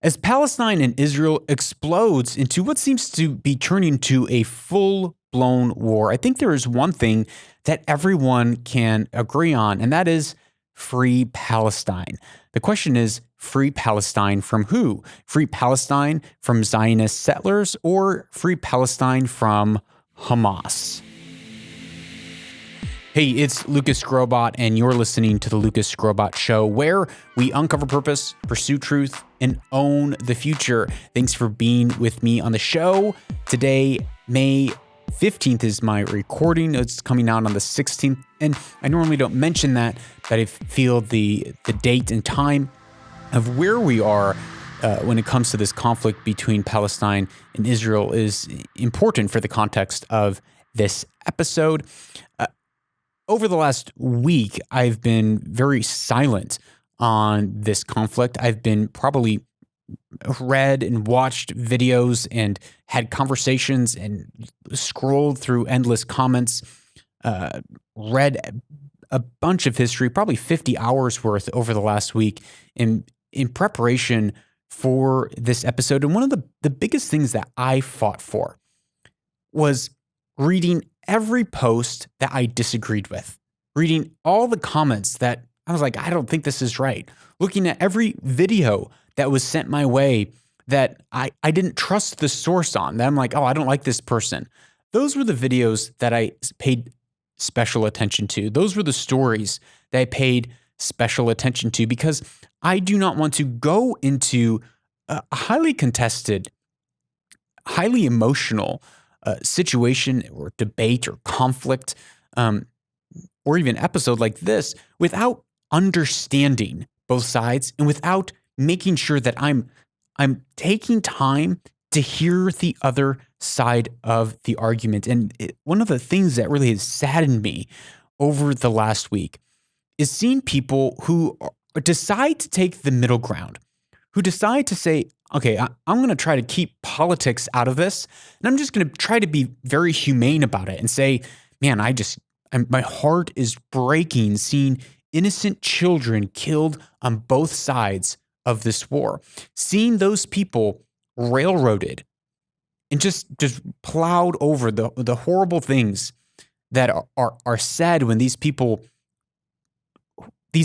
As Palestine and Israel explodes into what seems to be turning into a full-blown war, I think there is one thing that everyone can agree on, and that is free Palestine. The question is, free Palestine from who? Free Palestine from Zionist settlers or free Palestine from Hamas? Hey, it's Lucas Skrobot, and you're listening to The Lucas Skrobot Show, where we uncover purpose, pursue truth, and own the future. Thanks for being with me on the show. Today, May 15th is my recording. It's coming out on the 16th, and I normally don't mention that, but I feel the date and time of where we are when it comes to this conflict between Palestine and Israel is important for the context of this episode. Over the last week, I've been very silent on this conflict. I've been probably read and watched videos and had conversations and scrolled through endless comments, read a bunch of history, probably 50 hours worth over the last week in preparation for this episode. And one of the biggest things that I fought for was reading every post that I disagreed with, reading all the comments that I was like, I don't think this is right, looking at every video that was sent my way that I didn't trust the source on, that I'm like, oh, I don't like this person. Those were the videos that I paid special attention to. Those were the stories that I paid special attention to because I do not want to go into a highly contested, highly emotional situation or debate or conflict or even episode like this without understanding both sides and without making sure that I'm taking time to hear the other side of the argument. And one of the things that really has saddened me over the last week is seeing people who decide to take the middle ground, who decide to say, okay, I'm going to try to keep politics out of this, and I'm just going to try to be very humane about it and say, man, my heart is breaking seeing innocent children killed on both sides of this war, seeing those people railroaded and just plowed over, the horrible things that are said when these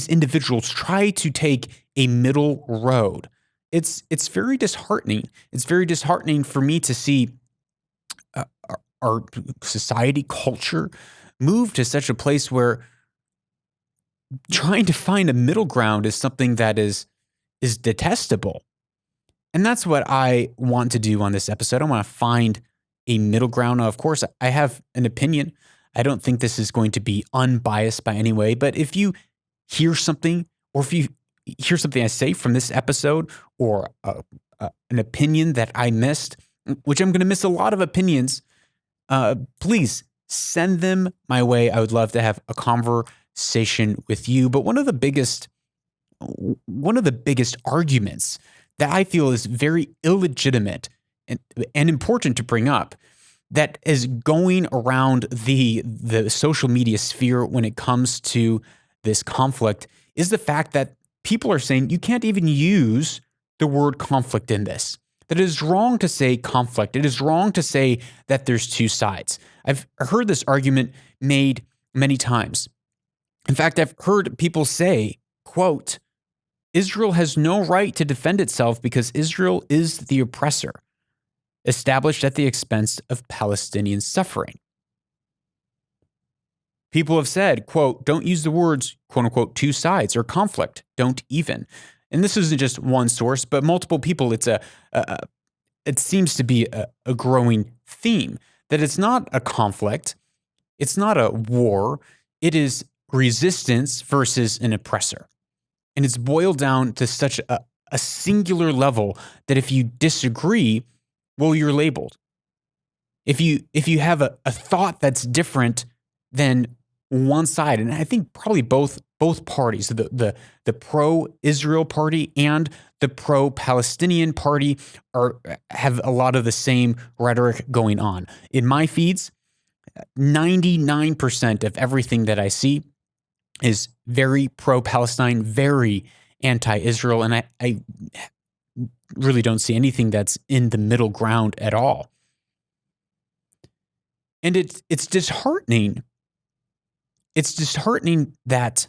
individuals try to take a middle road. It's very disheartening. It's very disheartening for me to see our society, culture move to such a place where trying to find a middle ground is something that is detestable. And that's what I want to do on this episode. I want to find a middle ground. Now, of course, I have an opinion. I don't think this is going to be unbiased by any way, but if you hear something, or if you hear something I say from this episode, or an opinion that I missed, which I'm going to miss a lot of opinions, please send them my way. I would love to have a conversation with you. But one of the biggest arguments that I feel is very illegitimate and important to bring up, that is going around the social media sphere when it comes to this conflict, is the fact that people are saying you can't even use the word conflict in this. That it is wrong to say conflict. It is wrong to say that there's two sides. I've heard this argument made many times. In fact, I've heard people say, quote, Israel has no right to defend itself because Israel is the oppressor, established at the expense of Palestinian suffering. People have said, quote, don't use the words, quote unquote, two sides or conflict. Don't even. And this isn't just one source, but multiple people. It seems to be a growing theme that it's not a conflict. It's not a war. It is resistance versus an oppressor. And it's boiled down to such a singular level that if you disagree, well, you're labeled. If you have a thought that's different than one side, and I think probably both parties, the pro-Israel party and the pro-Palestinian party have a lot of the same rhetoric going on. In my feeds, 99% of everything that I see is very pro-Palestine, very anti-Israel, and I really don't see anything that's in the middle ground at all. And it's disheartening. It's disheartening that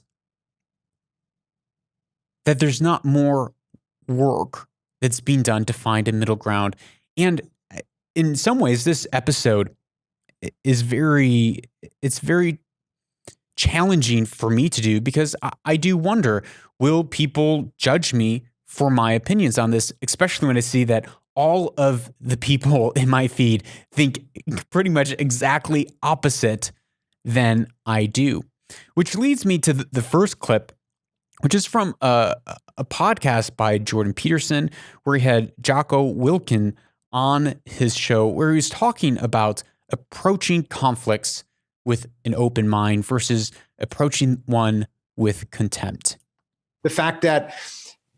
there's not more work that's being done to find a middle ground. And in some ways, this episode is very challenging for me to do, because I do wonder, will people judge me for my opinions on this, especially when I see that all of the people in my feed think pretty much exactly opposite than I do. Which leads me to the first clip, which is from a podcast by Jordan Peterson, where he had Jocko Wilkin on his show, where he was talking about approaching conflicts with an open mind versus approaching one with contempt. The fact that,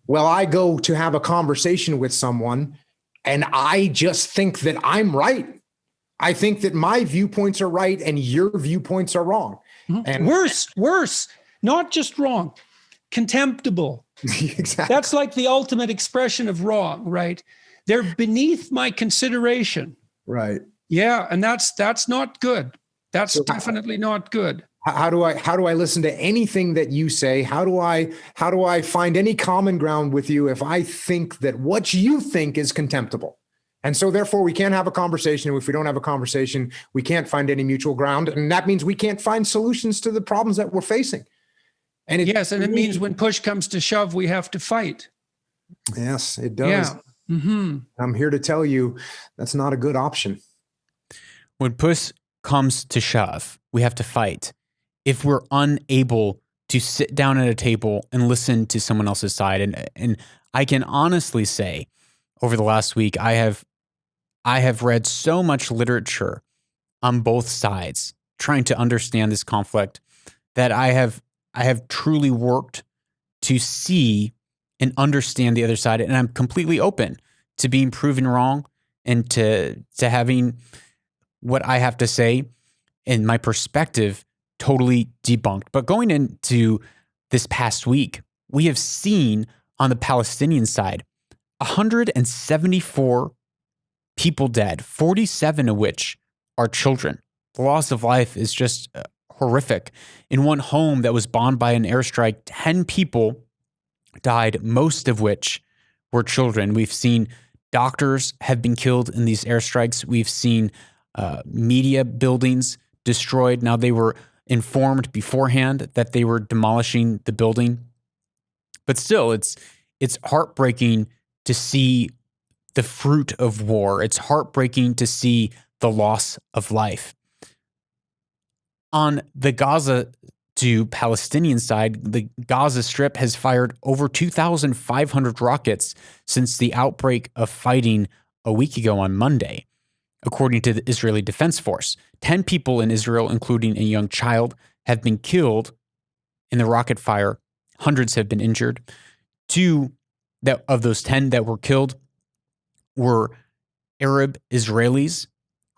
well, I go to have a conversation with someone and I just think that I'm right. I think that my viewpoints are right and your viewpoints are wrong. Mm-hmm. And worse, not just wrong, contemptible. Exactly. That's like the ultimate expression of wrong, right? They're beneath my consideration. Right. Yeah, and that's not good. That's definitely not good. How do I listen to anything that you say? How do I find any common ground with you if I think that what you think is contemptible? And so therefore we can't have a conversation. If we don't have a conversation, we can't find any mutual ground. And that means we can't find solutions to the problems that we're facing. And it means when push comes to shove, we have to fight. Yes, it does. Yeah. Mm-hmm. I'm here to tell you that's not a good option. When push comes to shove, we have to fight. If we're unable to sit down at a table and listen to someone else's side, and I can honestly say, over the last week, I have read so much literature on both sides, trying to understand this conflict, that I have truly worked to see and understand the other side, and I'm completely open to being proven wrong and to having what I have to say and my perspective totally debunked. But going into this past week, we have seen on the Palestinian side 174 people dead, 47 of which are children. The loss of life is just horrific. In one home that was bombed by an airstrike, 10 people died, most of which were children. We've seen doctors have been killed in these airstrikes. We've seen media buildings destroyed. Now, they were informed beforehand that they were demolishing the building. But still, it's heartbreaking to see the fruit of war. It's heartbreaking to see the loss of life. On the Gaza to Palestinian side, the Gaza Strip has fired over 2,500 rockets since the outbreak of fighting a week ago on Monday, according to the Israeli Defense Force. 10 people in Israel, including a young child, have been killed in the rocket fire. Hundreds have been injured. Two of those 10 that were killed were Arab Israelis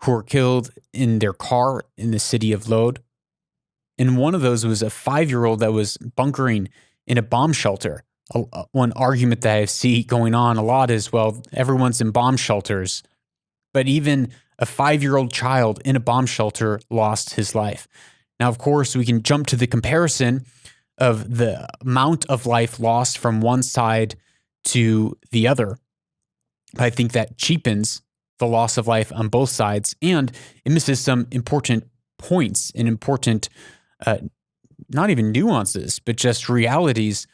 who were killed in their car in the city of Lod. And one of those was a 5-year-old that was bunkering in a bomb shelter. One argument that I see going on a lot is, well, everyone's in bomb shelters. But even a 5-year-old child in a bomb shelter lost his life. Now, of course, we can jump to the comparison of the amount of life lost from one side to the other. But I think that cheapens the loss of life on both sides, and it misses some important points and important, not even nuances, but just realities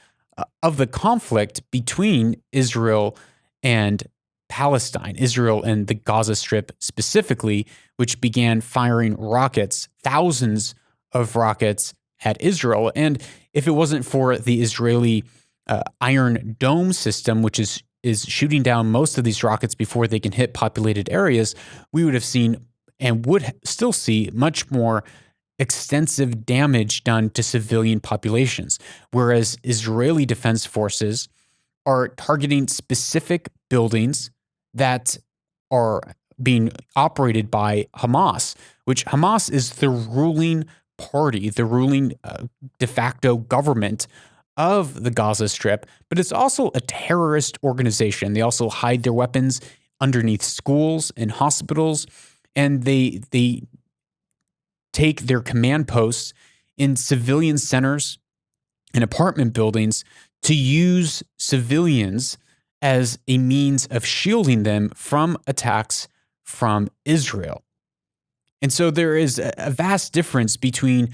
of the conflict between Israel and Palestine, Israel and the Gaza Strip specifically, which began firing rockets, thousands of rockets at Israel. And if it wasn't for the Israeli Iron Dome system, which is shooting down most of these rockets before they can hit populated areas, we would have seen and would still see much more extensive damage done to civilian populations, whereas Israeli defense forces are targeting specific buildings that are being operated by Hamas, which Hamas is the ruling party, the ruling de facto government of the Gaza Strip, but it's also a terrorist organization. They also hide their weapons underneath schools and hospitals, and they take their command posts in civilian centers and apartment buildings to use civilians as a means of shielding them from attacks from Israel. And so there is a vast difference between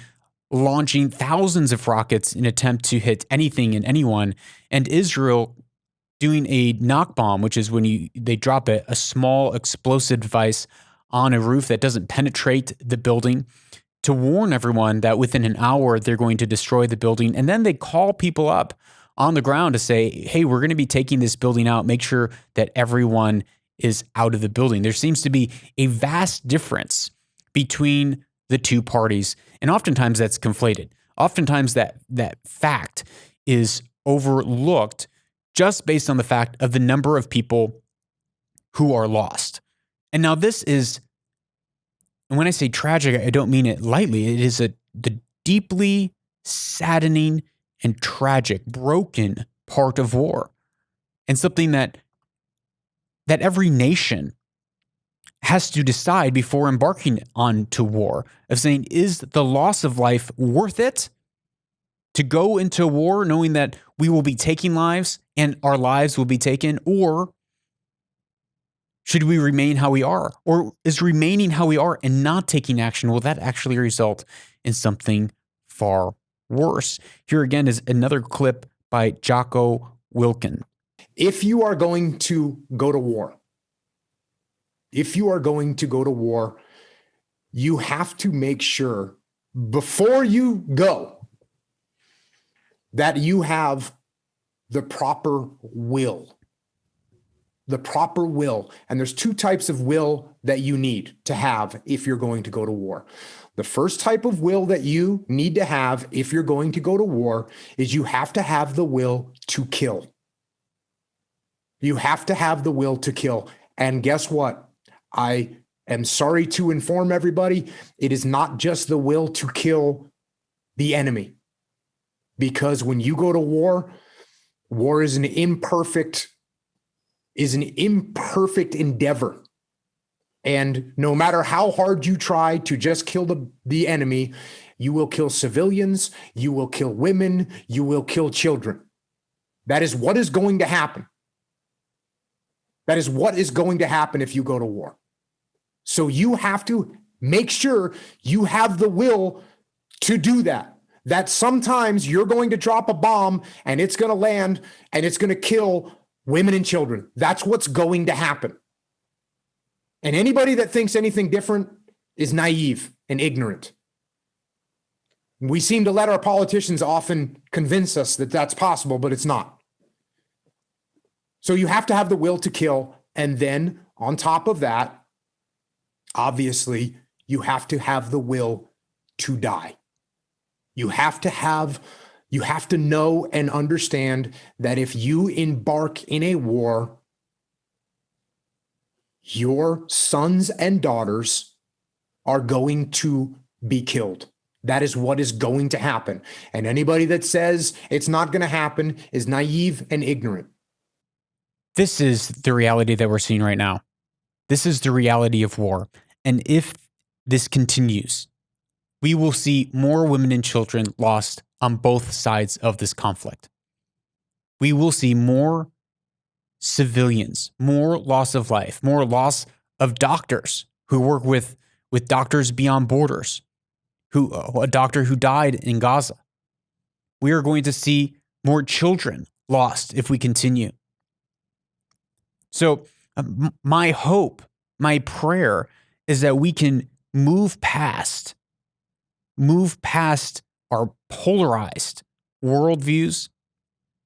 launching thousands of rockets in an attempt to hit anything and anyone, and Israel doing a knock bomb, which is when they drop a small explosive device on a roof that doesn't penetrate the building, to warn everyone that within an hour they're going to destroy the building. And then they call people up on the ground to say, hey, we're going to be taking this building out. Make sure that everyone is out of the building. There seems to be a vast difference between the two parties. And oftentimes that's conflated. Oftentimes that fact is overlooked just based on the fact of the number of people who are lost. And now this is, and when I say tragic, I don't mean it lightly. It is the deeply saddening and tragic, broken part of war, and something that every nation has to decide before embarking on to war, of saying, is the loss of life worth it to go into war knowing that we will be taking lives and our lives will be taken, or should we remain how we are? Or is remaining how we are and not taking action, will that actually result in something far worse? Here again is another clip by Jocko Wilkin. If you are going to go to war, you have to make sure before you go that you have the proper will. And there's two types of will that you need to have if you're going to go to war. The first type of will that you need to have if you're going to go to war is you have to have the will to kill. You have to have the will to kill. And guess what? I am sorry to inform everybody, it is not just the will to kill the enemy. Because when you go to war, war is an imperfect endeavor. And no matter how hard you try to just kill the enemy, you will kill civilians, you will kill women, you will kill children. That is what is going to happen. That is what is going to happen if you go to war. So you have to make sure you have the will to do that. That sometimes you're going to drop a bomb and it's going to land and it's going to kill women and children. That's what's going to happen. And anybody that thinks anything different is naive and ignorant. We seem to let our politicians often convince us that that's possible, but it's not. So you have to have the will to kill. And then on top of that, obviously, you have to have the will to die. You have to know and understand that if you embark in a war, your sons and daughters are going to be killed. That is what is going to happen. And anybody that says it's not going to happen is naive and ignorant. This is the reality that we're seeing right now. This is the reality of war. And if this continues, we will see more women and children lost on both sides of this conflict. We will see more civilians, more loss of life, more loss of doctors who work with Doctors Beyond Borders, a doctor who died in Gaza. We are going to see more children lost if we continue. So my hope, my prayer is that we can move past our polarized worldviews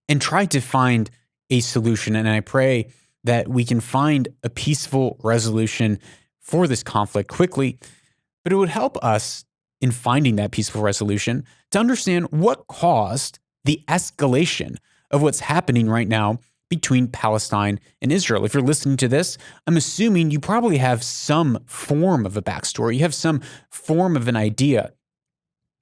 and try to find a solution. And I pray that we can find a peaceful resolution for this conflict quickly, but it would help us in finding that peaceful resolution to understand what caused the escalation of what's happening right now between Palestine and Israel. If you're listening to this, I'm assuming you probably have some form of a backstory. You have some form of an idea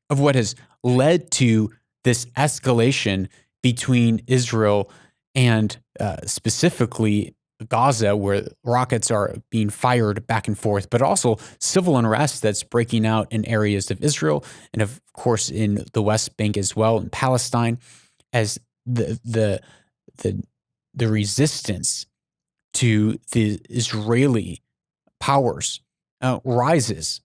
of what has led to this escalation between Israel and specifically Gaza, where rockets are being fired back and forth, but also civil unrest that's breaking out in areas of Israel and, of course, in the West Bank as well, in Palestine, as the resistance to the Israeli powers rises.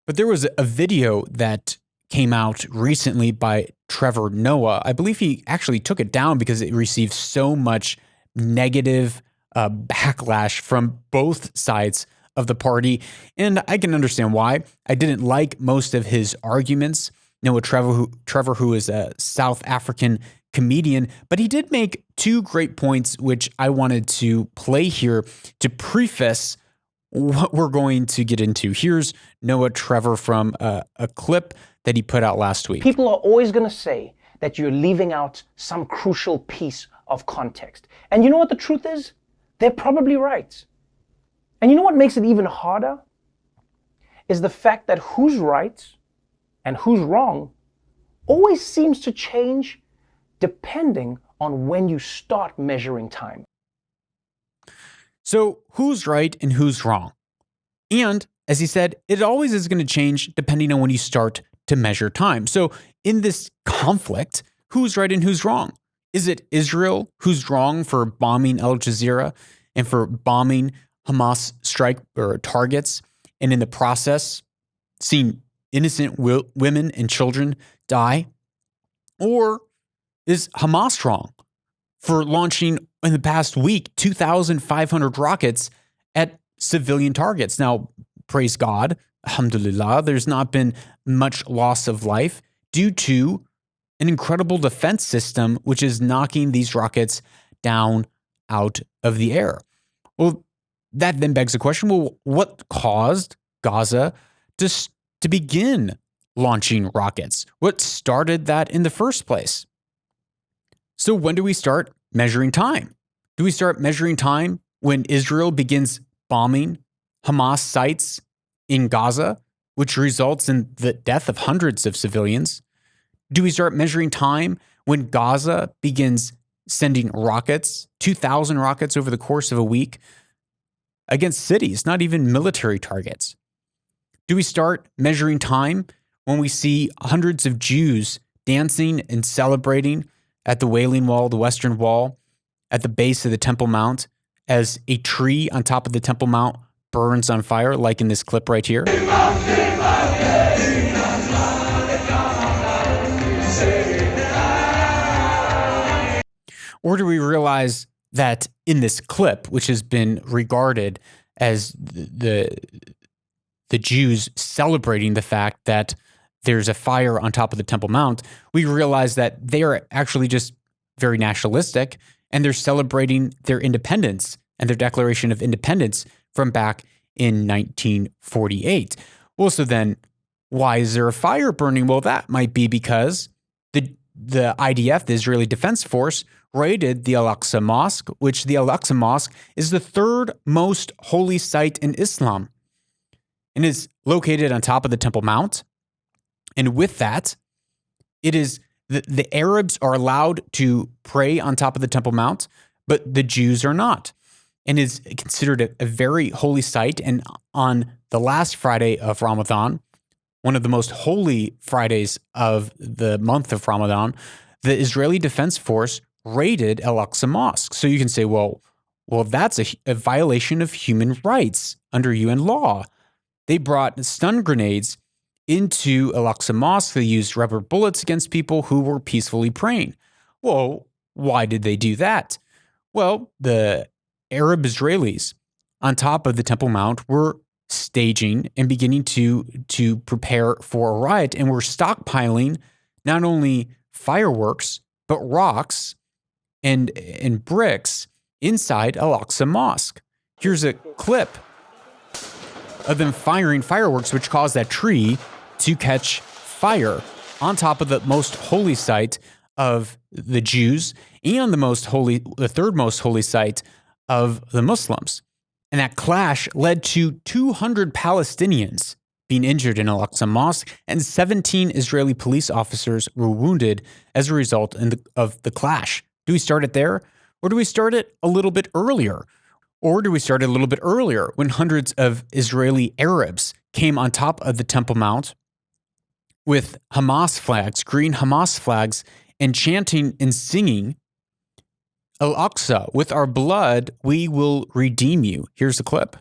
But there was a video that came out recently by Trevor Noah. I believe he actually took it down because it received so much negative backlash from both sides of the party. And I can understand why. I didn't like most of his arguments. Noah Trevor, who is a South African comedian, but he did make two great points, which I wanted to play here to preface what we're going to get into. Here's Noah Trevor from a clip that he put out last week. People are always going to say that you're leaving out some crucial piece of context. And you know what the truth is? They're probably right. And you know what makes it even harder? Is the fact that who's right and who's wrong always seems to change depending on when you start measuring time. So who's right and who's wrong? And as he said, it always is going to change depending on when you start to measure time. So in this conflict, who's right and who's wrong? Is it Israel who's wrong for bombing Al Jazeera and for bombing Hamas strike or targets, and in the process seeing innocent women and children die? Or is Hamas wrong for launching in the past week 2,500 rockets at civilian targets? Now, praise God, alhamdulillah, there's not been much loss of life due to an incredible defense system, which is knocking these rockets down out of the air. Well, that then begs the question, well, what caused Gaza to begin launching rockets? What started that in the first place? So when do we start measuring time? Do we start measuring time when Israel begins bombing Hamas sites in Gaza, which results in the death of hundreds of civilians? Do we start measuring time when Gaza begins sending rockets, 2,000 rockets over the course of a week against cities, not even military targets? Do we start measuring time when we see hundreds of Jews dancing and celebrating at the Wailing Wall, the Western Wall, at the base of the Temple Mount, as a tree on top of the Temple Mount burns on fire, like in this clip right here? Or do we realize that in this clip, which has been regarded as the Jews celebrating the fact that there's a fire on top of the Temple Mount, we realize that they are actually just very nationalistic, and they're celebrating their independence and their Declaration of Independence from back in 1948. Well, so then why is there a fire burning? Well, that might be because the IDF, the Israeli Defense Force, raided the Al-Aqsa Mosque, which the Al-Aqsa Mosque is the third most holy site in Islam and is located on top of the Temple Mount. And with that, it is the Arabs are allowed to pray on top of the Temple Mount, but the Jews are not. And is considered a very holy site. And on the last Friday of Ramadan, one of the most holy Fridays of the month of Ramadan, the Israeli Defense Force raided Al-Aqsa Mosque. So you can say, well, that's a violation of human rights under UN law. They brought stun grenades into Al-Aqsa Mosque. They used rubber bullets against people who were peacefully praying. Well, why did they do that? Well, the Arab Israelis on top of the Temple Mount were staging and beginning to prepare for a riot, and were stockpiling not only fireworks, but rocks and bricks inside Al-Aqsa Mosque. Here's a clip of them firing fireworks, which caused that tree to catch fire on top of the most holy site of the Jews and the third most holy site of the Muslims. And that clash led to 200 Palestinians being injured in Al-Aqsa Mosque, and 17 Israeli police officers were wounded as a result of the clash. Do we start it there? Or do we start it a little bit earlier? Or do we start it a little bit earlier when hundreds of Israeli Arabs came on top of the Temple Mount with Hamas flags, green Hamas flags, and chanting and singing, Al-Aqsa, with our blood, we will redeem you. Here's the clip.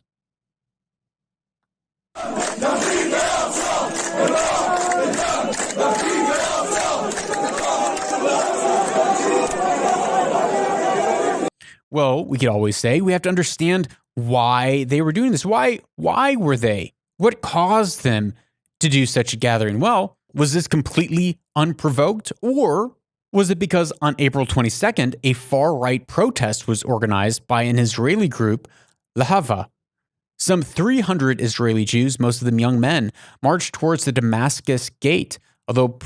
Well, we could always say we have to understand why they were doing this. Why were they? What caused them to do such a gathering? Well, was this completely unprovoked, or was it because on April 22nd, a far-right protest was organized by an Israeli group, Lahava? Some 300 Israeli Jews, most of them young men, marched towards the Damascus Gate, although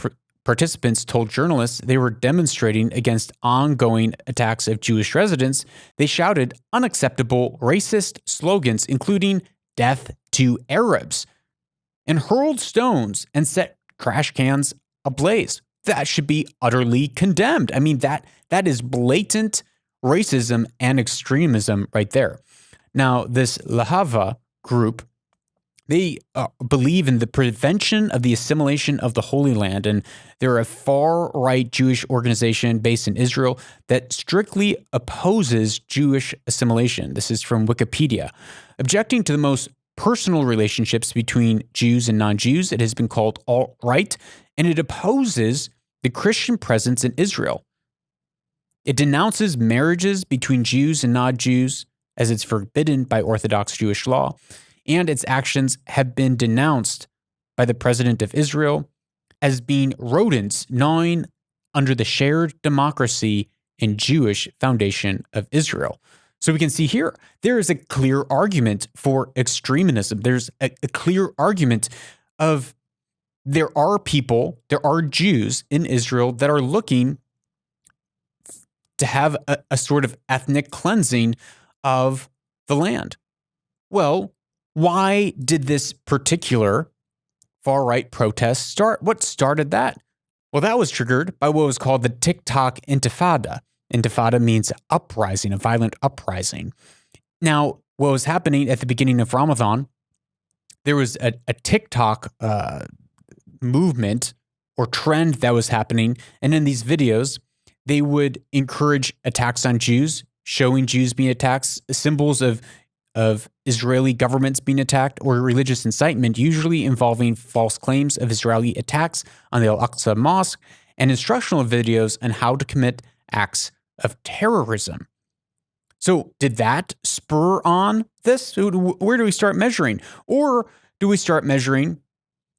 participants told journalists they were demonstrating against ongoing attacks of Jewish residents. They shouted unacceptable racist slogans, including "Death to Arabs," and hurled stones and set trash cans ablaze. That should be utterly condemned. I mean, that is blatant racism and extremism right there. Now, this Lahava group, they believe in the prevention of the assimilation of the Holy Land, and they're a far-right Jewish organization based in Israel that strictly opposes Jewish assimilation. This is from Wikipedia. Objecting to the most personal relationships between Jews and non-Jews, it has been called alt-right, and it opposes the Christian presence in Israel. It denounces marriages between Jews and non-Jews, as it's forbidden by Orthodox Jewish law, and its actions have been denounced by the President of Israel as being rodents gnawing under the shared democracy and Jewish foundation of Israel. So we can see here, there is a clear argument for extremism. There's a clear argument of there are Jews in Israel that are looking to have a sort of ethnic cleansing of the land. Well, why did this particular far-right protest start? What started that? Well, that was triggered by what was called the TikTok Intifada. Intifada means uprising, a violent uprising. Now, what was happening at the beginning of Ramadan, there was a TikTok movement or trend that was happening. And in these videos, they would encourage attacks on Jews, showing Jews being attacked, symbols of Israeli governments being attacked, or religious incitement, usually involving false claims of Israeli attacks on the Al-Aqsa Mosque, and instructional videos on how to commit acts of terrorism. So did that spur on this? Where do we start measuring? Or do we start measuring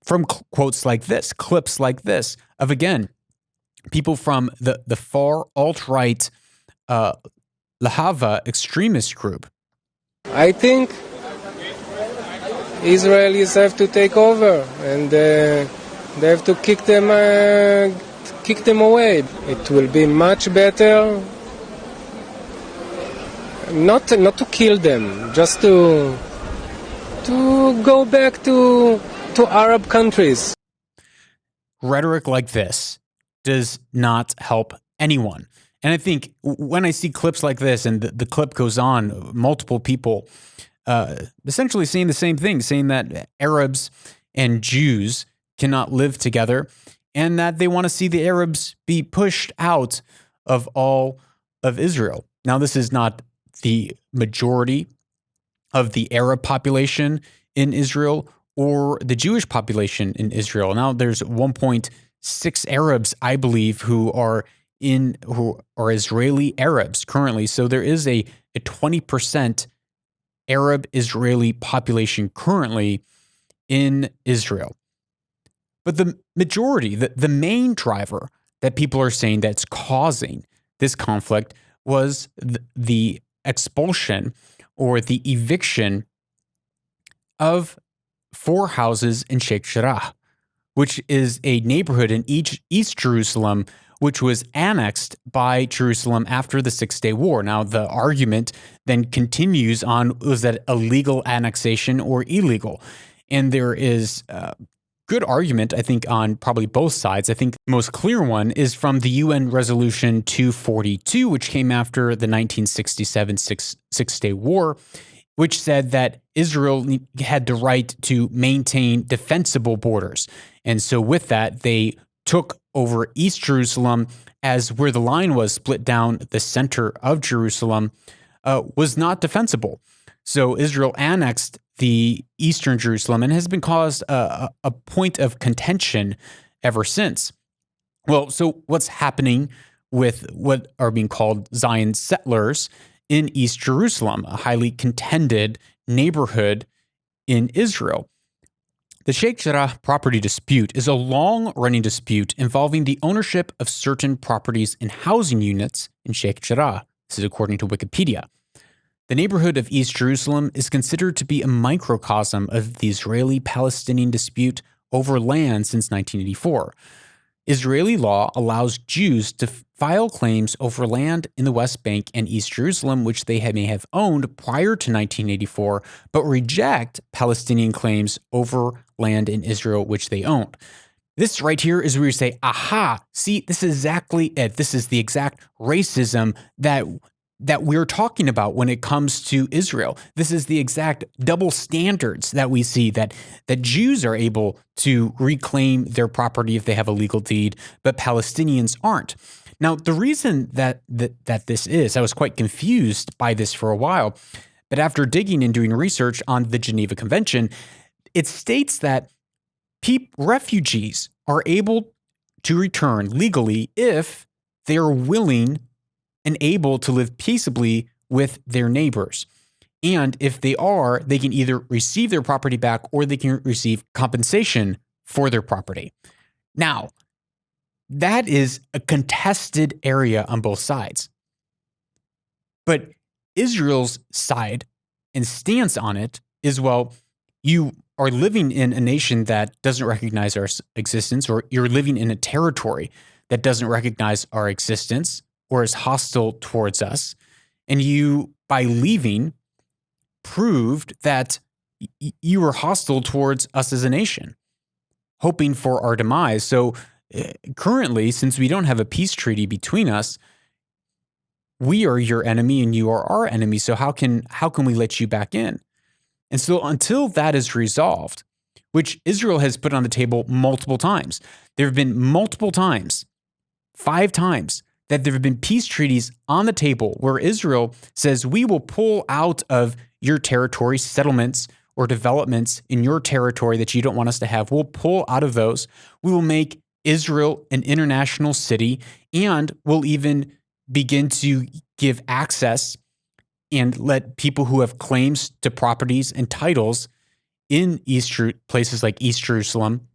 from quotes like this, clips like this, of, again, people from the far alt-right Lahava extremist group? I think Israelis have to take over, and they have to kick them away. It will be much better not to kill them, just to go back to Arab countries. Rhetoric like this does not help anyone. And I think when I see clips like this, and the clip goes on, multiple people essentially saying the same thing, saying that Arabs and Jews cannot live together, and that they want to see the Arabs be pushed out of all of Israel. Now, this is not the majority of the Arab population in Israel or the Jewish population in Israel. Now, there's 1.6 Arabs, I believe, who are Israeli Arabs currently. So there is a 20% Arab Israeli population currently in Israel. But the majority, the main driver that people are saying that's causing this conflict was the expulsion or the eviction of 4 houses in Sheikh Jarrah, which is a neighborhood in East Jerusalem, which was annexed by Jerusalem after the Six-Day War. Now, the argument then continues on, was that illegal annexation or illegal? And there is good argument, I think, on probably both sides. I think the most clear one is from the UN Resolution 242, which came after the 1967 Six-Day War, which said that Israel had the right to maintain defensible borders. And so with that, they took over East Jerusalem as where the line was split down the center of Jerusalem was not defensible. So Israel annexed the eastern Jerusalem and has been caused a point of contention ever since. Well, so what's happening with what are being called Zion settlers in East Jerusalem, a highly contended neighborhood in Israel? The Sheikh Jarrah property dispute is a long-running dispute involving the ownership of certain properties and housing units in Sheikh Jarrah. This is according to Wikipedia. The neighborhood of East Jerusalem is considered to be a microcosm of the Israeli-Palestinian dispute over land since 1984. Israeli law allows Jews to file claims over land in the West Bank and East Jerusalem, which they may have owned prior to 1984, but reject Palestinian claims over land in Israel, which they owned. This right here is where you say, aha, see, this is exactly it. This is the exact racism that we're talking about when it comes to Israel. This is the exact double standards that we see, that Jews are able to reclaim their property if they have a legal deed, but Palestinians aren't. Now, the reason that this is, I was quite confused by this for a while, but after digging and doing research on the Geneva Convention, it states that refugees are able to return legally if they are willing and able to live peaceably with their neighbors. And if they are, they can either receive their property back or they can receive compensation for their property. Now, that is a contested area on both sides. But Israel's side and stance on it is, well, you are living in a nation that doesn't recognize our existence, or you're living in a territory that doesn't recognize our existence or is hostile towards us. And you, by leaving, proved that you were hostile towards us as a nation, hoping for our demise. So currently, since we don't have a peace treaty between us, we are your enemy and you are our enemy. So how can we let you back in? And so until that is resolved, which Israel has put on the table multiple times, there have been multiple times, 5 times, that there have been peace treaties on the table where Israel says, we will pull out of your territory settlements or developments in your territory that you don't want us to have. We'll pull out of those. We will make Israel an international city, and we'll even begin to give access and let people who have claims to properties and titles in places like East Jerusalem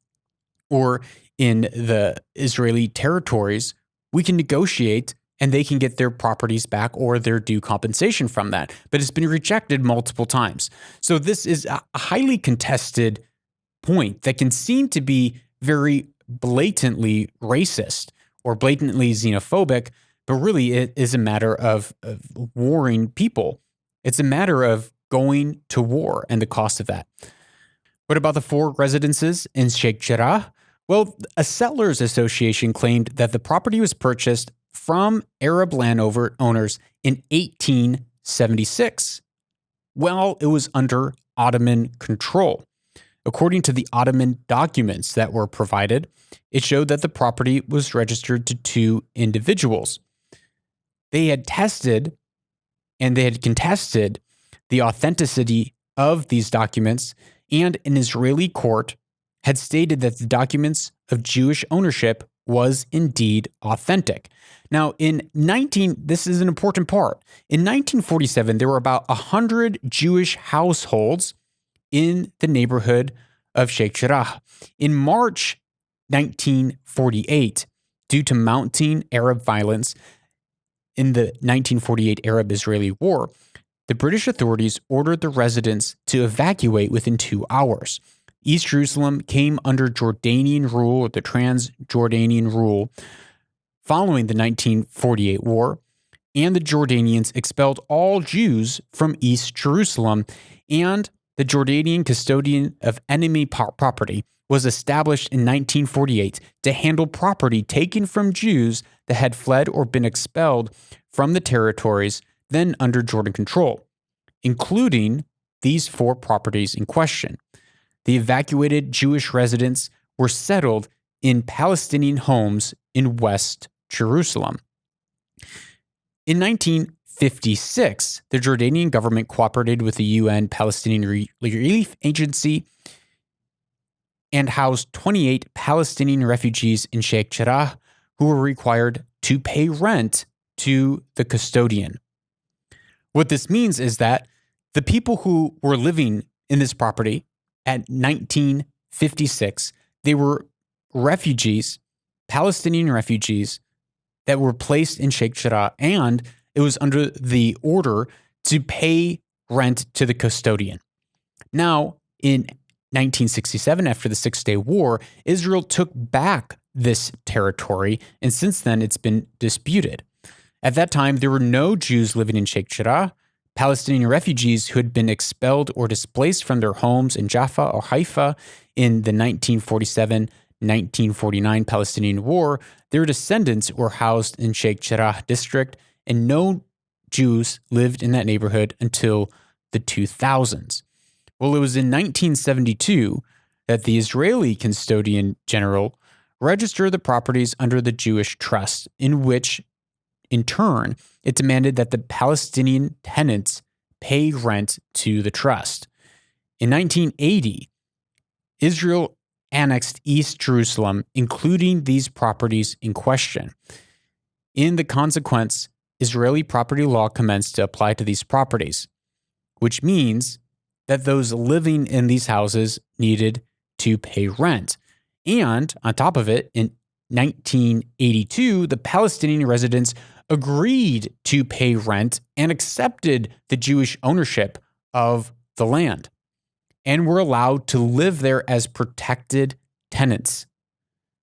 or in the Israeli territories, we can negotiate and they can get their properties back or their due compensation from that. But it's been rejected multiple times. So this is a highly contested point that can seem to be very blatantly racist or blatantly xenophobic, but really it is a matter of warring people. It's a matter of going to war and the cost of that. What about the 4 residences in Sheikh Jarrah? Well, a settlers association claimed that the property was purchased from Arab landowners in 1876. Well, it was under Ottoman control. According to the Ottoman documents that were provided, it showed that the property was registered to 2 individuals. They had tested and they had contested the authenticity of these documents, and an Israeli court had stated that the documents of Jewish ownership was indeed authentic. Now, this is an important part. In 1947, there were about 100 Jewish households in the neighborhood of Sheikh Jarrah. In March 1948, due to mounting Arab violence in the 1948 Arab-Israeli War, the British authorities ordered the residents to evacuate within 2 hours. East Jerusalem came under Jordanian rule, or the Transjordanian rule, following the 1948 war, and the Jordanians expelled all Jews from East Jerusalem, and the Jordanian custodian of enemy property was established in 1948 to handle property taken from Jews that had fled or been expelled from the territories then under Jordan control, including these 4 properties in question. The evacuated Jewish residents were settled in Palestinian homes in West Jerusalem. In 1956, the Jordanian government cooperated with the UN Palestinian Relief Agency and housed 28 Palestinian refugees in Sheikh Jarrah who were required to pay rent to the custodian. What this means is that the people who were living in this property at 1956, they were refugees, Palestinian refugees that were placed in Sheikh Jarrah, and it was under the order to pay rent to the custodian. Now, in 1967, after the Six-Day War, Israel took back this territory, and since then it's been disputed. At that time, there were no Jews living in Sheikh Jarrah. Palestinian refugees who had been expelled or displaced from their homes in Jaffa or Haifa in the 1947-1949 Palestinian War, their descendants were housed in Sheikh Jarrah district, and no Jews lived in that neighborhood until the 2000s. Well, it was in 1972 that the Israeli custodian general registered the properties under the Jewish Trust, in which, in turn, it demanded that the Palestinian tenants pay rent to the trust. In 1980, Israel annexed East Jerusalem, including these properties in question. In the consequence, Israeli property law commenced to apply to these properties, which means that those living in these houses needed to pay rent. And on top of it, in 1982, the Palestinian residents agreed to pay rent and accepted the Jewish ownership of the land and were allowed to live there as protected tenants.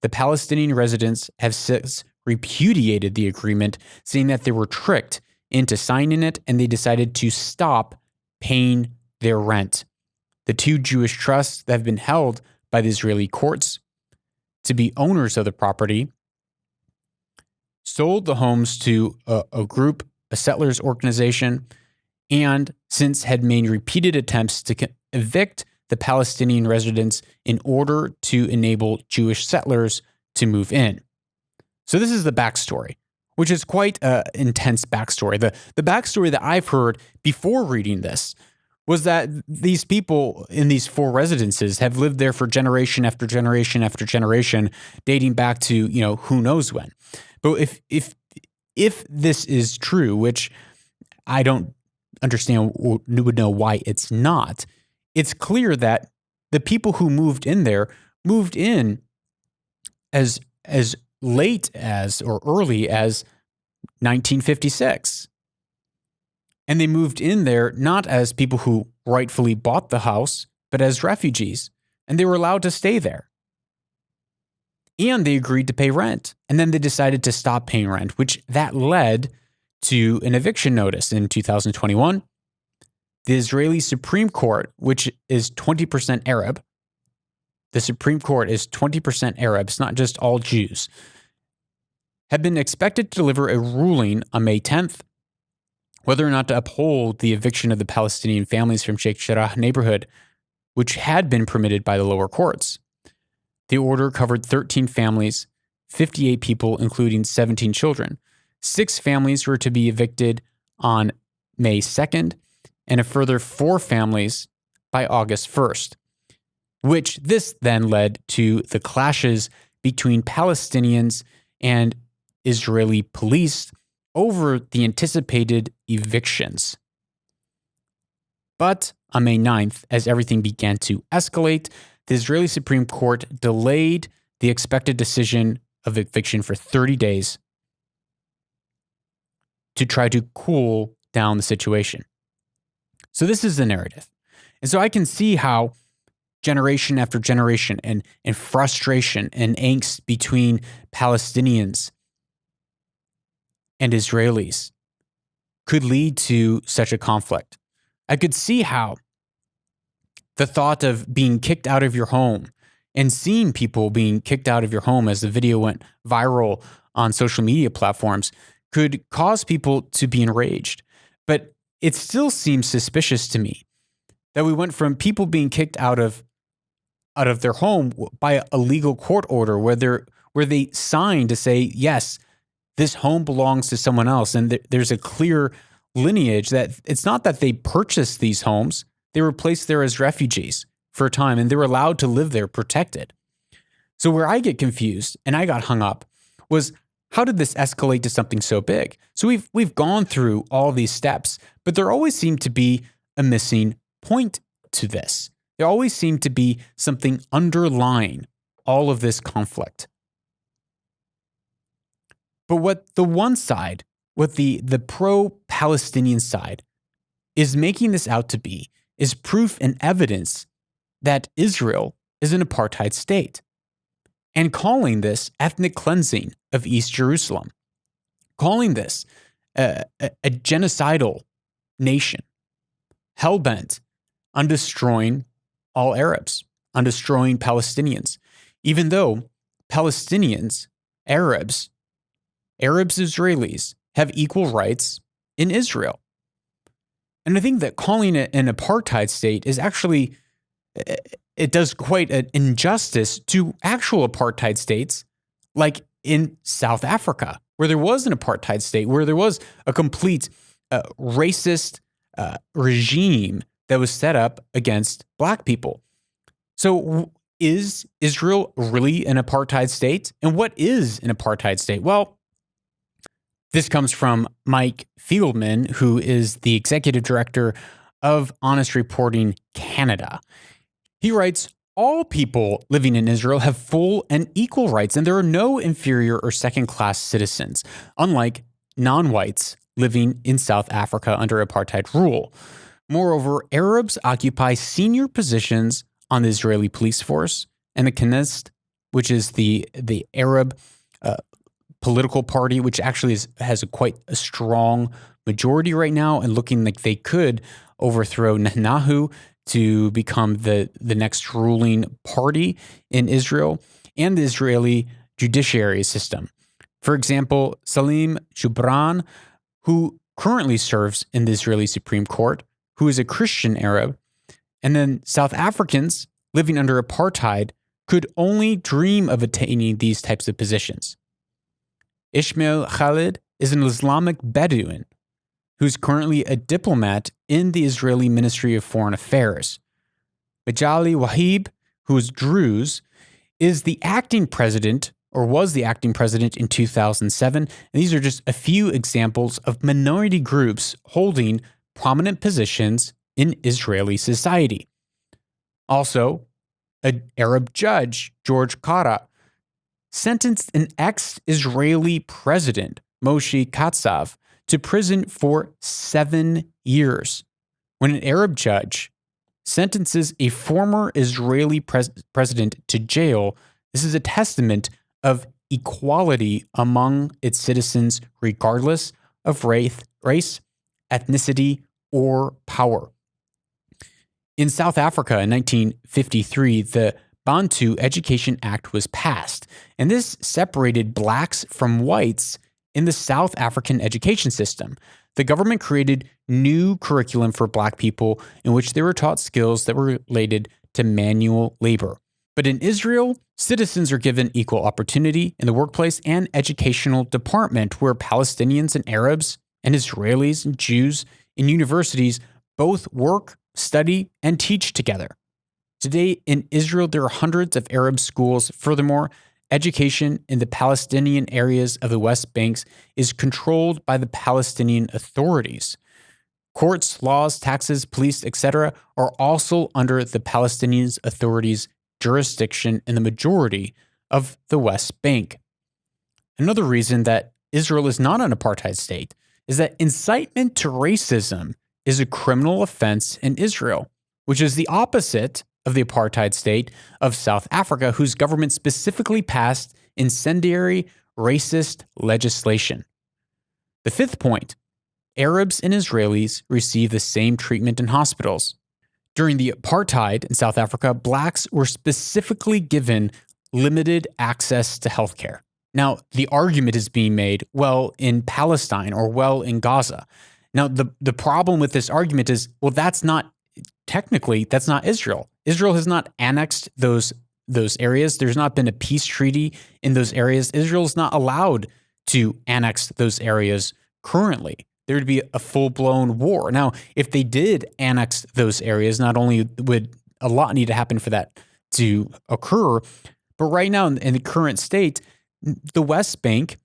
The Palestinian residents have since repudiated the agreement, saying that they were tricked into signing it and they decided to stop paying their rent. The 2 Jewish trusts that have been held by the Israeli courts to be owners of the property sold the homes to a group, a settlers organization, and since had made repeated attempts to evict the Palestinian residents in order to enable Jewish settlers to move in. So this is the backstory, which is quite an intense backstory. The backstory that I've heard before reading this was that these people in these 4 residences have lived there for generation after generation after generation, dating back to, who knows when. But if this is true, which I don't understand, would know why it's not, it's clear that the people who moved in there moved in as late as or early as 1956. And they moved in there not as people who rightfully bought the house, but as refugees. And they were allowed to stay there. And they agreed to pay rent. And then they decided to stop paying rent, which that led to an eviction notice in 2021. The Israeli Supreme Court, which is 20% Arab, the Supreme Court is 20% Arab, it's not just all Jews, had been expected to deliver a ruling on May 10th whether or not to uphold the eviction of the Palestinian families from Sheikh Jarrah neighborhood, which had been permitted by the lower courts. The order covered 13 families, 58 people, including 17 children. 6 families were to be evicted on May 2nd, and a further 4 families by August 1st, which this then led to the clashes between Palestinians and Israeli police over the anticipated evictions. But on May 9th, as everything began to escalate, the Israeli Supreme Court delayed the expected decision of eviction for 30 days to try to cool down the situation. So this is the narrative. And so I can see how generation after generation and frustration and angst between Palestinians and Israelis could lead to such a conflict. I could see how The thought of being kicked out of your home and seeing people being kicked out of your home as the video went viral on social media platforms could cause people to be enraged. But it still seems suspicious to me that we went from people being kicked out of their home by a legal court order where they signed to say, yes, this home belongs to someone else. And there's a clear lineage that it's not that they purchased these homes. They were placed there as refugees for a time, and they were allowed to live there protected. So where I get confused and I got hung up was, how did this escalate to something so big? So we've gone through all these steps, but there always seemed to be a missing point to this. There always seemed to be something underlying all of this conflict. But what the one side, what the pro-Palestinian side is making this out to be is proof and evidence that Israel is an apartheid state, and calling this ethnic cleansing of East Jerusalem, calling this a genocidal nation, hell-bent on destroying all Arabs, on destroying Palestinians, even though Palestinians, Arabs, Israelis have equal rights in Israel. And I think that calling it an apartheid state is actually, it does quite an injustice to actual apartheid states like in South Africa, where there was an apartheid state, where there was a complete racist regime that was set up against black people. So is Israel really an apartheid state? And what is an apartheid state? Well, this comes from Mike Fieldman, who is the executive director of Honest Reporting Canada. He writes, all people living in Israel have full and equal rights, and there are no inferior or second-class citizens, unlike non-whites living in South Africa under apartheid rule. Moreover, Arabs occupy senior positions on the Israeli police force, and the Knesset, which is the Arab political party, which actually has quite a strong majority right now and looking like they could overthrow Netanyahu to become the next ruling party in Israel, and the Israeli judiciary system. For example, Salim Jubran, who currently serves in the Israeli Supreme Court, who is a Christian Arab, and then South Africans living under apartheid could only dream of attaining these types of positions. Ismail Khalid is an Islamic Bedouin who's currently a diplomat in the Israeli Ministry of Foreign Affairs. Majali Wahib, who is Druze, is the acting president, or was the acting president in 2007. And these are just a few examples of minority groups holding prominent positions in Israeli society. Also, an Arab judge, George Kara, sentenced an ex-Israeli president, Moshe Katsav, to prison for 7 years. When an Arab judge sentences a former Israeli president to jail, this is a testament of equality among its citizens, regardless of race, ethnicity, or power. In South Africa in 1953, the Bantu Education Act was passed, and this separated blacks from whites in the South African education system. The government created new curriculum for black people in which they were taught skills that were related to manual labor. But in Israel, citizens are given equal opportunity in the workplace and educational department, where Palestinians and Arabs and Israelis and Jews in universities both work, study, and teach together. Today in Israel, there are hundreds of Arab schools. Furthermore, education in the Palestinian areas of the West Bank is controlled by the Palestinian authorities. Courts, laws, taxes, police, etc. are also under the Palestinian authorities' jurisdiction in the majority of the West Bank. Another reason that Israel is not an apartheid state is that incitement to racism is a criminal offense in Israel, which is the opposite of the apartheid state of South Africa, whose government specifically passed incendiary racist legislation. The fifth point, Arabs and Israelis receive the same treatment in hospitals. During the apartheid in South Africa, blacks were specifically given limited access to healthcare. Now, the argument is being made, well, in Palestine or well, in Gaza. Now, the problem with this argument is, well, that's not Israel. Israel has not annexed those areas. There's not been a peace treaty in those areas. Israel is not allowed to annex those areas currently. There would be a full-blown war. Now, if they did annex those areas, not only would a lot need to happen for that to occur, but right now in the current state, the West Bank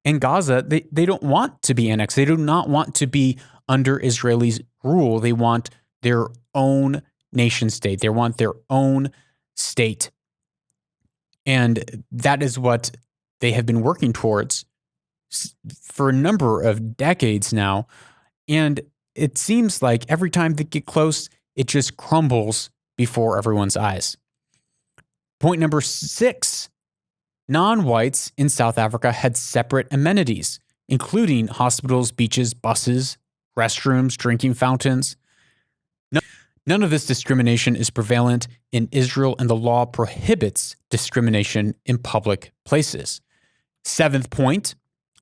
and Gaza, they don't want to be annexed. They do not want to be under Israelis' rule. They want their own nation state. They want their own state. And that is what they have been working towards for a number of decades now. And it seems like every time they get close, it just crumbles before everyone's eyes. Point number 6, non-whites in South Africa had separate amenities, including hospitals, beaches, buses, restrooms, drinking fountains. None of this discrimination is prevalent in Israel, and the law prohibits discrimination in public places. 7th point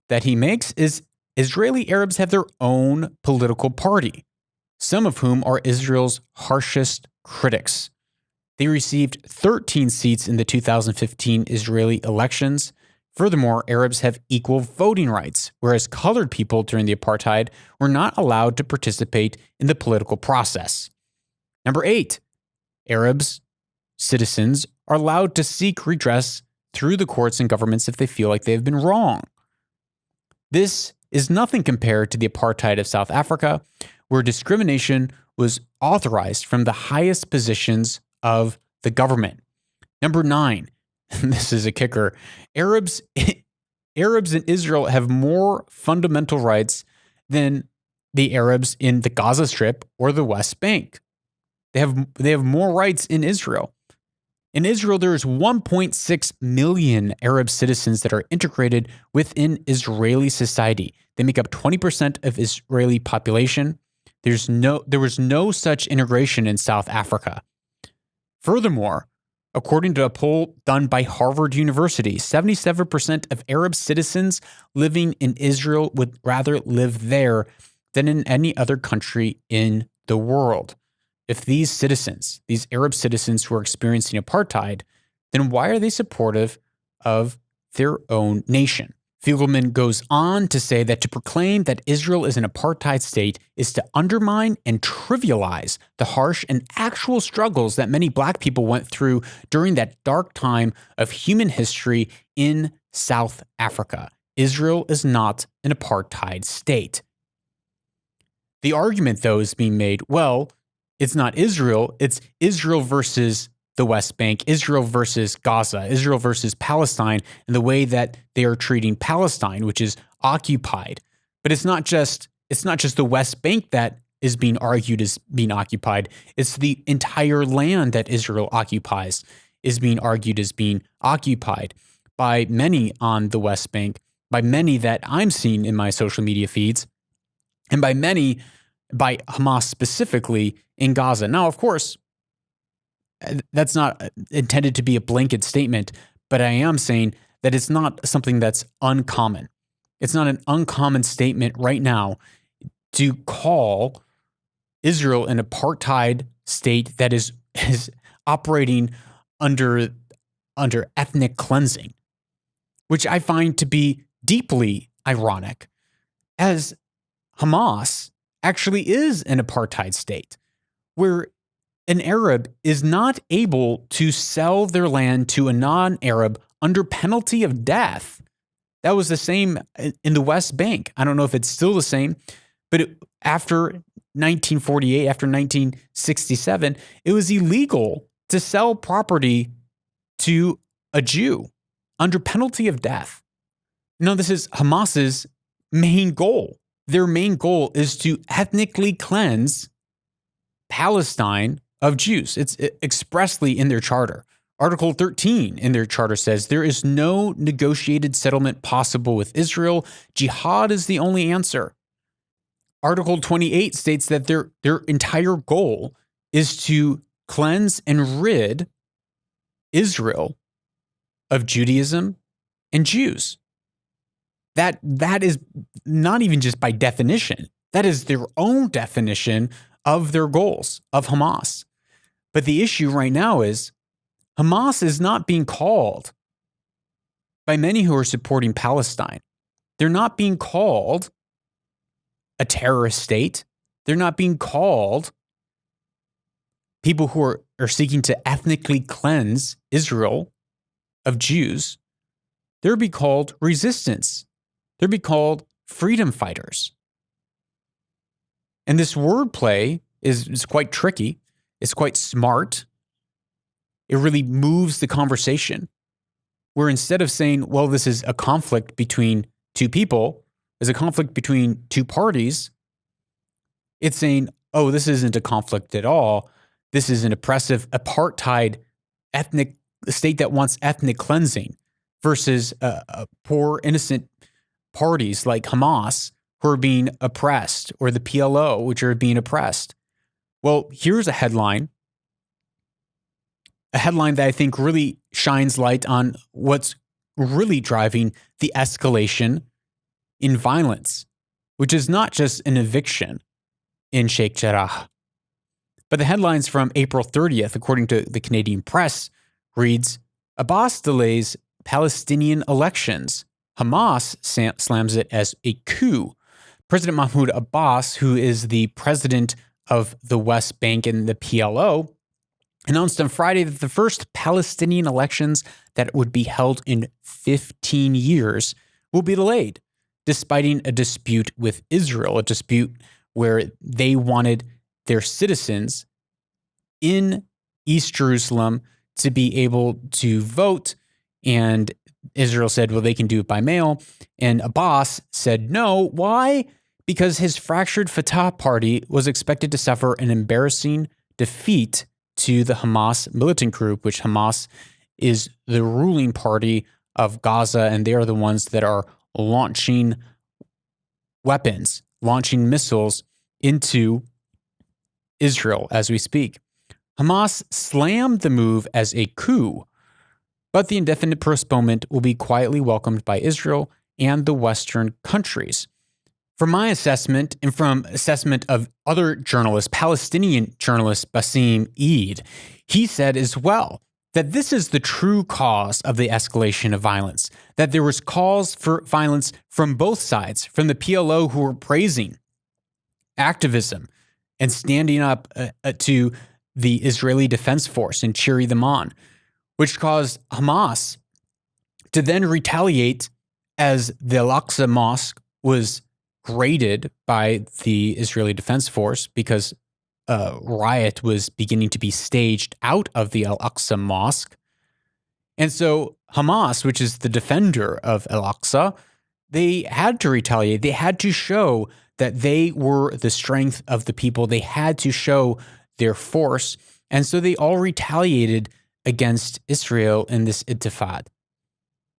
that he makes is Israeli Arabs have their own political party, some of whom are Israel's harshest critics. They received 13 seats in the 2015 Israeli elections. Furthermore, Arabs have equal voting rights, whereas colored people during the apartheid were not allowed to participate in the political process. Number 8, Arabs, citizens, are allowed to seek redress through the courts and governments if they feel like they have been wrong. This is nothing compared to the apartheid of South Africa, where discrimination was authorized from the highest positions of the government. Number 9, and this is a kicker, Arabs in Israel have more fundamental rights than the Arabs in the Gaza Strip or the West Bank. They have more rights in Israel. In Israel, there is 1.6 million Arab citizens that are integrated within Israeli society. They make up 20% of Israeli population. There was no such integration in South Africa. Furthermore, according to a poll done by Harvard University, 77% of Arab citizens living in Israel would rather live there than in any other country in the world. If these citizens, these Arab citizens who are experiencing apartheid, then why are they supportive of their own nation? Fiegelman goes on to say that to proclaim that Israel is an apartheid state is to undermine and trivialize the harsh and actual struggles that many black people went through during that dark time of human history in South Africa. Israel is not an apartheid state. The argument, though, is being made, well, it's not Israel, it's Israel versus the West Bank, Israel versus Gaza, Israel versus Palestine, and the way that they are treating Palestine, which is occupied. But it's not just the West Bank that is being argued as being occupied. It's the entire land that Israel occupies is being argued as being occupied by many on the West Bank, by many that I'm seeing in my social media feeds, and by Hamas specifically in Gaza. Now, of course, that's not intended to be a blanket statement, but I am saying that it's not something that's uncommon. It's not an uncommon statement right now to call Israel an apartheid state that is operating under ethnic cleansing, which I find to be deeply ironic, as Hamas actually is an apartheid state where an Arab is not able to sell their land to a non-Arab under penalty of death. That was the same in the West Bank. I don't know if it's still the same, but after 1948, after 1967, it was illegal to sell property to a Jew under penalty of death. Now, this is Hamas's main goal. Their main goal is to ethnically cleanse Palestine of Jews. It's expressly in their charter. Article 13 in their charter says there is no negotiated settlement possible with Israel. Jihad is the only answer. Article 28 states that their entire goal is to cleanse and rid Israel of Judaism and Jews. That is not even just by definition. That is their own definition of their goals of Hamas. But the issue right now is Hamas is not being called by many who are supporting Palestine. They're not being called a terrorist state. They're not being called people who are seeking to ethnically cleanse Israel of Jews. They're be called resistance. They're be called freedom fighters. And this wordplay is quite tricky. It's quite smart. It really moves the conversation. Where instead of saying, well, this is a conflict between two people, is a conflict between two parties, it's saying, oh, this isn't a conflict at all. This is an oppressive apartheid ethnic state that wants ethnic cleansing versus poor, innocent parties like Hamas who are being oppressed, or the PLO, which are being oppressed. Well, here's a headline that I think really shines light on what's really driving the escalation in violence, which is not just an eviction in Sheikh Jarrah. But the headlines from April 30th, according to the Canadian press, reads, Abbas delays Palestinian elections. Hamas slams it as a coup. President Mahmoud Abbas, who is the president of the West Bank and the PLO, announced on Friday that the first Palestinian elections that would be held in 15 years will be delayed, despite a dispute with Israel, a dispute where they wanted their citizens in East Jerusalem to be able to vote. And Israel said, well, they can do it by mail. And Abbas said no. Why? Because his fractured Fatah party was expected to suffer an embarrassing defeat to the Hamas militant group, which Hamas is the ruling party of Gaza, and they are the ones that are launching weapons, launching missiles into Israel as we speak. Hamas slammed the move as a coup, but the indefinite postponement will be quietly welcomed by Israel and the Western countries. From my assessment and from assessment of other journalists, Palestinian journalist Bassem Eid, he said as well that this is the true cause of the escalation of violence, that there was cause for violence from both sides, from the PLO who were praising activism and standing up to the Israeli Defense Force and cheering them on, which caused Hamas to then retaliate as the Al-Aqsa Mosque was raided by the Israeli Defense Force because a riot was beginning to be staged out of the Al-Aqsa Mosque. And so Hamas, which is the defender of Al-Aqsa, they had to retaliate. They had to show that they were the strength of the people. They had to show their force. And so they all retaliated against Israel in this intifad.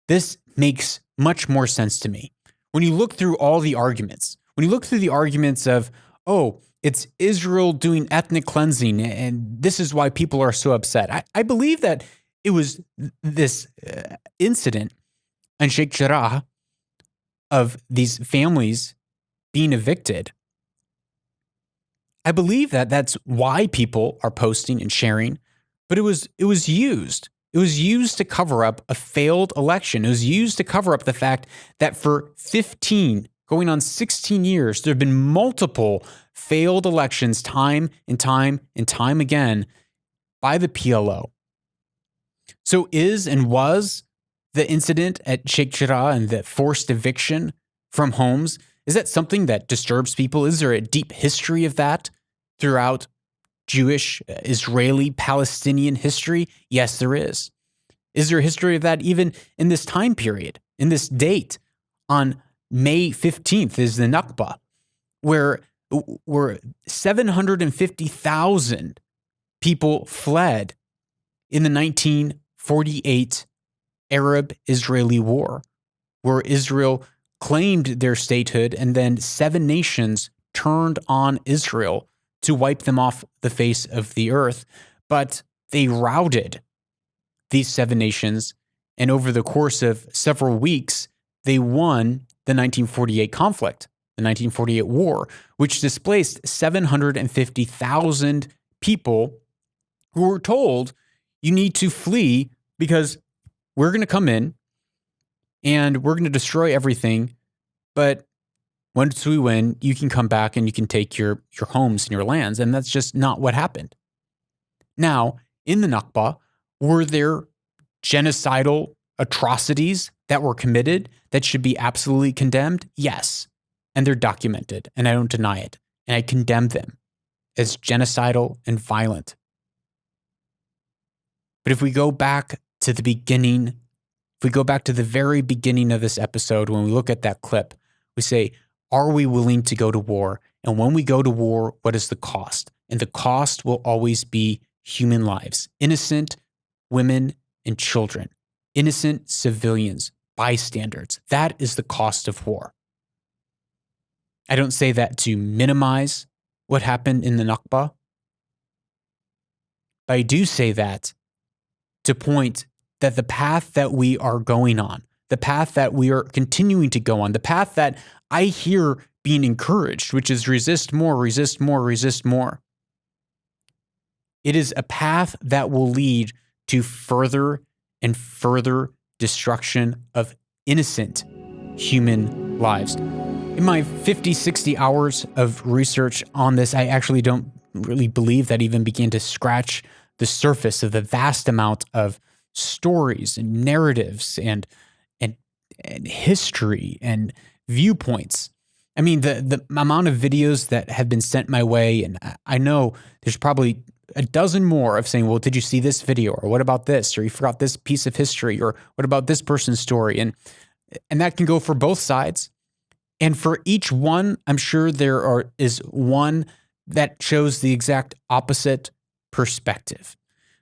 This makes much more sense to me. When you look through all the arguments, of, oh, it's Israel doing ethnic cleansing, and this is why people are so upset. I believe that it was this incident in Sheikh Jarrah of these families being evicted. I believe that that's why people are posting and sharing, but it was used. It was used to cover up a failed election. It was used to cover up the fact that for 15, going on 16 years, there have been multiple failed elections time and time and time again by the PLO. So is and was the incident at Sheikh Jarrah and the forced eviction from homes, is that something that disturbs people? Is there a deep history of that throughout Jewish, Israeli, Palestinian history? Yes, there is. Is there a history of that even in this time period, in this date? On May 15th is the Nakba, where 750,000 people fled in the 1948 Arab-Israeli War, where Israel claimed their statehood and then 7 nations turned on Israel to wipe them off the face of the earth, but they routed these 7 nations, and over the course of several weeks, they won the 1948 conflict, the 1948 war, which displaced 750,000 people who were told, you need to flee because we're going to come in and we're going to destroy everything. But once we win, you can come back and you can take your homes and your lands. And that's just not what happened. Now, in the Nakba, were there genocidal atrocities that were committed that should be absolutely condemned? Yes. And they're documented, and I don't deny it. And I condemn them as genocidal and violent. But if we go back to the beginning, if we go back to the very beginning of this episode, when we look at that clip, we say, are we willing to go to war? And when we go to war, what is the cost? And the cost will always be human lives, innocent women and children, innocent civilians, bystanders. That is the cost of war. I don't say that to minimize what happened in the Nakba, but I do say that to point that the path that we are going on, the path that we are continuing to go on, the path that I hear being encouraged, which is resist more, resist more, resist more. It is a path that will lead to further and further destruction of innocent human lives. In my 50, 60 hours of research on this, I actually don't really believe that even began to scratch the surface of the vast amount of stories and narratives and history and viewpoints. I mean, the amount of videos that have been sent my way, and I know there's probably a dozen more of saying, well, did you see this video? Or what about this? Or you forgot this piece of history? Or what about this person's story? And that can go for both sides. And for each one, I'm sure is one that shows the exact opposite perspective.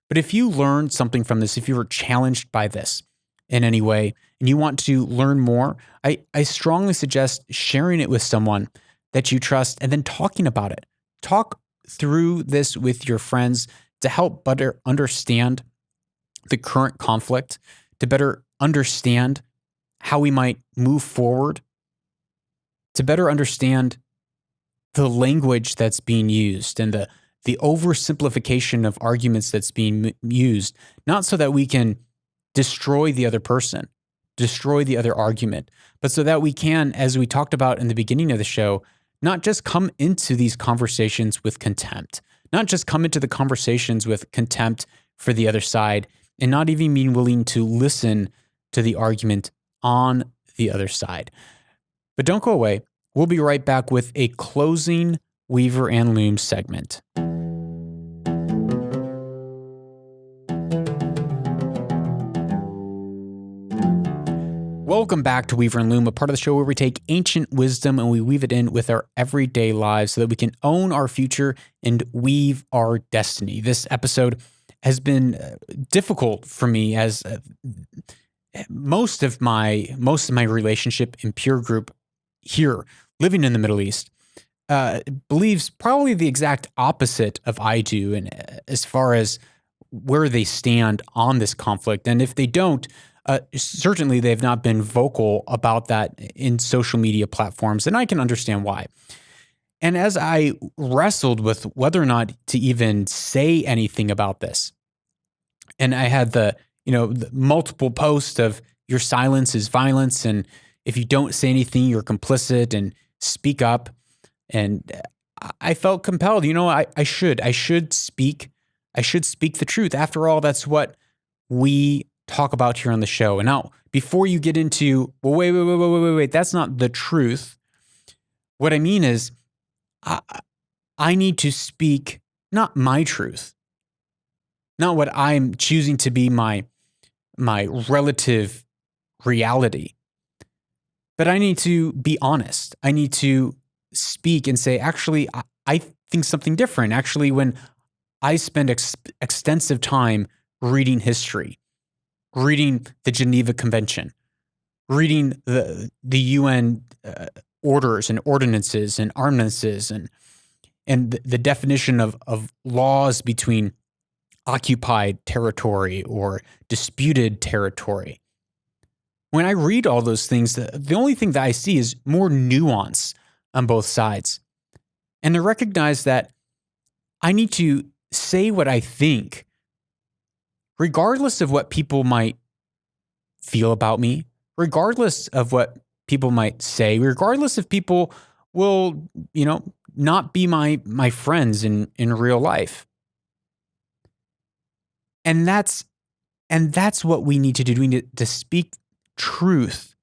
But if you learned something from this, if you were challenged by this in any way, and you want to learn more, I strongly suggest sharing it with someone that you trust and then talking about it. Talk through this with your friends to help better understand the current conflict, to better understand how we might move forward, to better understand the language that's being used and the oversimplification of arguments that's being used, not so that we can destroy the other person, destroy the other argument, but so that we can, as we talked about in the beginning of the show, not just come into these conversations with contempt, not just come into the conversations with contempt for the other side, and not even being willing to listen to the argument on the other side. But don't go away. We'll be right back with a closing Weaver and Loom segment. Welcome back to Weaver and Loom, a part of the show where we take ancient wisdom and we weave it in with our everyday lives so that we can own our future and weave our destiny. This episode has been difficult for me as most of my relationship and peer group here living in the Middle East believes probably the exact opposite of I do, and as far as where they stand on this conflict. And if they don't, certainly they've not been vocal about that in social media platforms, and I can understand why. And as I wrestled with whether or not to even say anything about this, and I had the multiple posts of your silence is violence, and if you don't say anything, you're complicit, and speak up. And I felt compelled, I should speak the truth. After all, that's what we talk about here on the show. And now, before you get into, well, wait, that's not the truth. What I mean is, I need to speak not my truth, not what I'm choosing to be my relative reality, but I need to be honest. I need to speak and say, actually, I think something different. Actually, when I spend extensive time reading history, reading the Geneva Convention, reading the UN orders and ordinances and armistices, and and the definition of laws between occupied territory or disputed territory. When I read all those things, the only thing that I see is more nuance on both sides. And to recognize that I need to say what I think, regardless of what people might feel about me, regardless of what people might say, regardless if people will, not be my friends in real life. And that's what we need to do. We need to speak truth,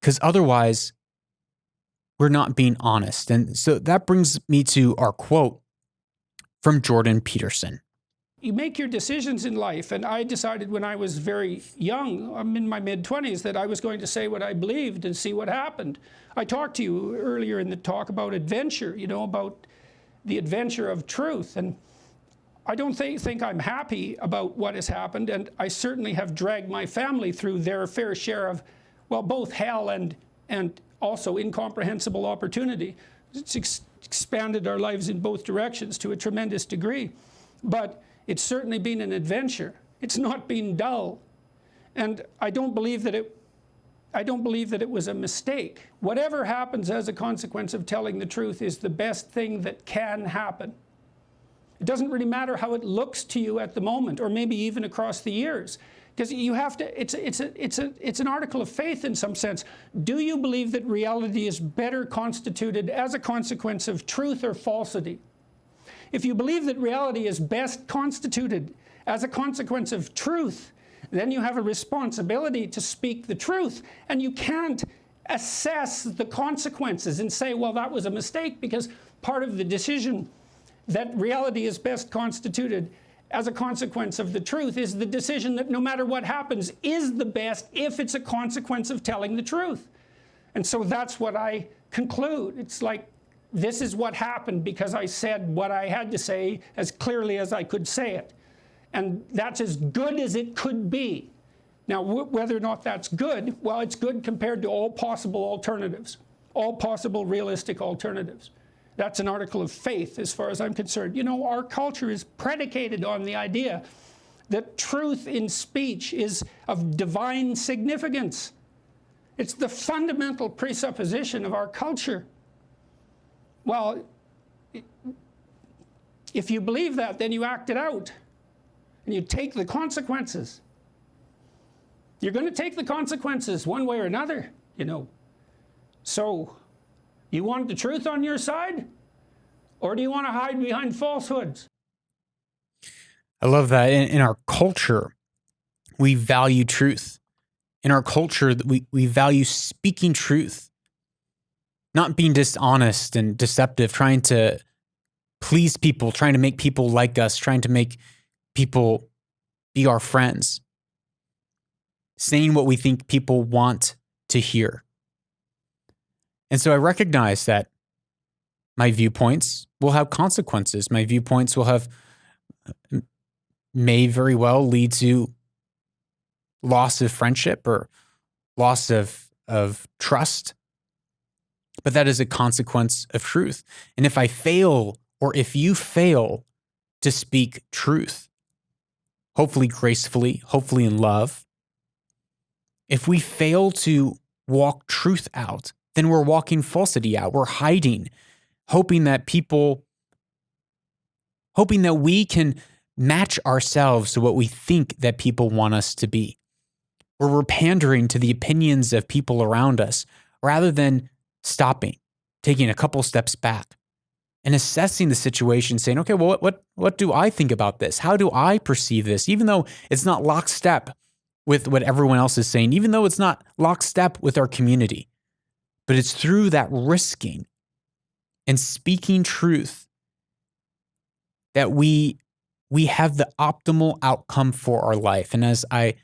because otherwise we're not being honest. And so that brings me to our quote from Jordan Peterson. You make your decisions in life, and I decided when I was very young, I'm in my mid-20s, that I was going to say what I believed and see what happened. I talked to you earlier in the talk about adventure, about the adventure of truth, and I don't think I'm happy about what has happened, and I certainly have dragged my family through their fair share of, both hell and also incomprehensible opportunity. It's expanded our lives in both directions to a tremendous degree, but it's certainly been an adventure. It's not been dull, and I don't believe that it was a mistake. Whatever happens as a consequence of telling the truth is the best thing that can happen. It doesn't really matter how it looks to you at the moment, or maybe even across the years, because you have to. It's an article of faith in some sense. Do you believe that reality is better constituted as a consequence of truth or falsity? If you believe that reality is best constituted as a consequence of truth, then you have a responsibility to speak the truth, and you can't assess the consequences and say, well, that was a mistake, because part of the decision that reality is best constituted as a consequence of the truth is the decision that no matter what happens is the best if it's a consequence of telling the truth. And so that's what I conclude. It's like, this is what happened because I said what I had to say as clearly as I could say it. And that's as good as it could be. Now, whether or not that's good, well, it's good compared to all possible alternatives, all possible realistic alternatives. That's an article of faith as far as I'm concerned. Our culture is predicated on the idea that truth in speech is of divine significance. It's the fundamental presupposition of our culture. Well, if you believe that, then you act it out, and you take the consequences. You're going to take the consequences one way or another, So, you want the truth on your side, or do you want to hide behind falsehoods? I love that. In our culture, we value truth. In our culture, we value speaking truth. Not being dishonest and deceptive, trying to please people, trying to make people like us, trying to make people be our friends. Saying what we think people want to hear. And so I recognize that my viewpoints will have consequences. My viewpoints may very well lead to loss of friendship or loss of trust. But that is a consequence of truth. And if I fail, or if you fail to speak truth, hopefully gracefully, hopefully in love, if we fail to walk truth out, then we're walking falsity out. We're hiding, hoping that we can match ourselves to what we think that people want us to be. Or we're pandering to the opinions of people around us rather than stopping, taking a couple steps back and assessing the situation, saying, okay, well, what do I think about this? How do I perceive this? Even though it's not lockstep with what everyone else is saying, even though it's not lockstep with our community, but it's through that risking and speaking truth that we have the optimal outcome for our life. And as I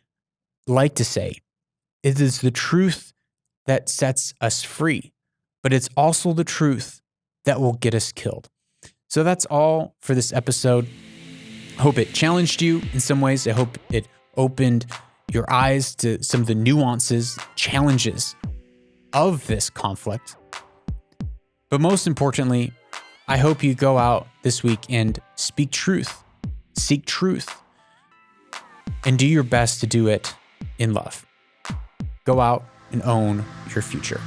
like to say, it is the truth that sets us free, but it's also the truth that will get us killed. So that's all for this episode. I hope it challenged you in some ways. I hope it opened your eyes to some of the nuances, challenges of this conflict. But most importantly, I hope you go out this week and speak truth, seek truth, and do your best to do it in love. Go out and own your future.